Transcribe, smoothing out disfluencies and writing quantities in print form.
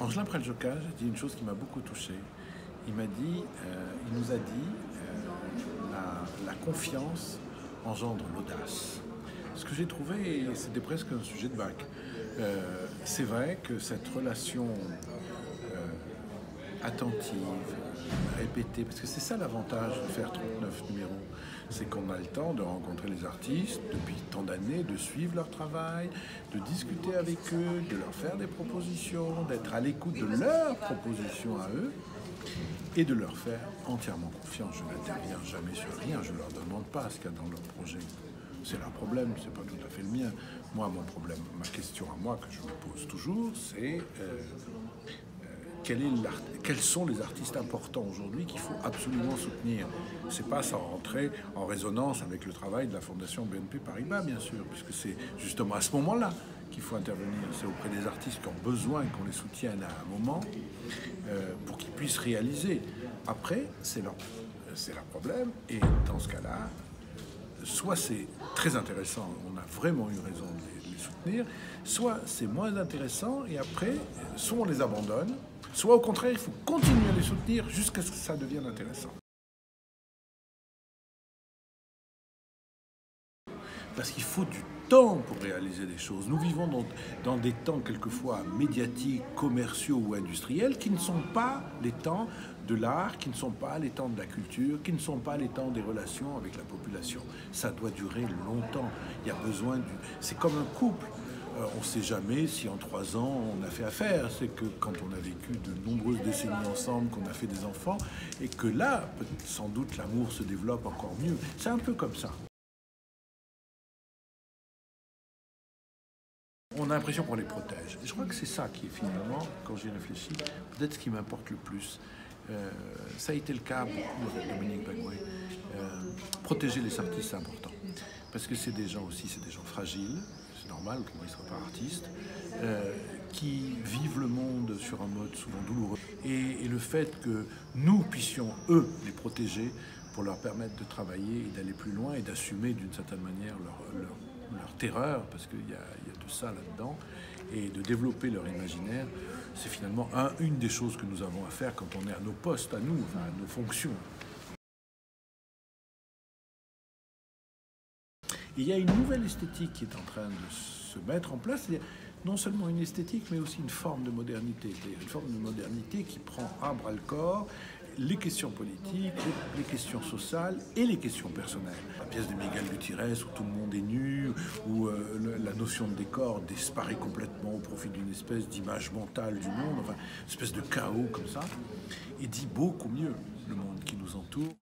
Angelin Preljoca a dit une chose qui m'a beaucoup touché. Il nous a dit, la confiance engendre l'audace. Ce que j'ai trouvé, c'était presque un sujet de bac. C'est vrai que cette relation attentive, répétée, parce que c'est ça l'avantage de faire 39 numéros, c'est qu'on a le temps de rencontrer les artistes depuis tant d'années, de suivre leur travail, de discuter avec eux, de leur faire des propositions, d'être à l'écoute de leurs propositions à eux et de leur faire entièrement confiance. Je n'interviens jamais sur rien, je ne leur demande pas ce qu'il y a dans leur projet. C'est leur problème, c'est pas tout à fait le mien. Moi, mon problème, ma question à moi que je me pose toujours, c'est quels sont les artistes importants aujourd'hui qu'il faut absolument soutenir. C'est pas sans rentrer en résonance avec le travail de la Fondation BNP Paribas, bien sûr, puisque c'est justement à ce moment-là qu'il faut intervenir. C'est auprès des artistes qui ont besoin qu'on les soutienne à un moment pour qu'ils puissent réaliser. Après, c'est leur problème, et dans ce cas-là, soit c'est très intéressant, on a vraiment eu raison de les soutenir, soit c'est moins intéressant et après, soit on les abandonne, soit au contraire, il faut continuer à les soutenir jusqu'à ce que ça devienne intéressant. Parce qu'il faut du temps pour réaliser des choses. Nous vivons dans des temps quelquefois médiatiques, commerciaux ou industriels qui ne sont pas les temps de l'art, qui ne sont pas les temps de la culture, qui ne sont pas les temps des relations avec la population. Ça doit durer longtemps. Il y a besoin du... C'est comme un couple. On ne sait jamais si en 3 ans on a fait affaire. C'est que quand on a vécu de nombreuses décennies ensemble, qu'on a fait des enfants, et que là, sans doute, l'amour se développe encore mieux. C'est un peu comme ça. On a l'impression qu'on les protège. Et je crois que c'est ça qui est finalement, quand j'y réfléchis, peut-être ce qui m'importe le plus. Ça a été le cas beaucoup avec Dominique Bagoé. Protéger les artistes, c'est important. Parce que c'est des gens aussi, c'est des gens fragiles, c'est normal, autrement ils ne seraient pas artistes, qui vivent le monde sur un mode souvent douloureux. Et le fait que nous puissions, eux, les protéger pour leur permettre de travailler et d'aller plus loin et d'assumer d'une certaine manière leur terreur, parce qu'il y a de ça là-dedans, et de développer leur imaginaire, c'est finalement une des choses que nous avons à faire quand on est à nos postes, à nous, enfin, à nos fonctions. Et il y a une nouvelle esthétique qui est en train de se mettre en place, non seulement une esthétique, mais aussi une forme de modernité. Une forme de modernité qui prend à bras le corps les questions politiques, les questions sociales et les questions personnelles. La pièce de Miguel Gutiérrez où tout le monde est nu, où la notion de décor disparaît complètement au profit d'une espèce d'image mentale du monde, enfin, une espèce de chaos comme ça, et dit beaucoup mieux le monde qui nous entoure.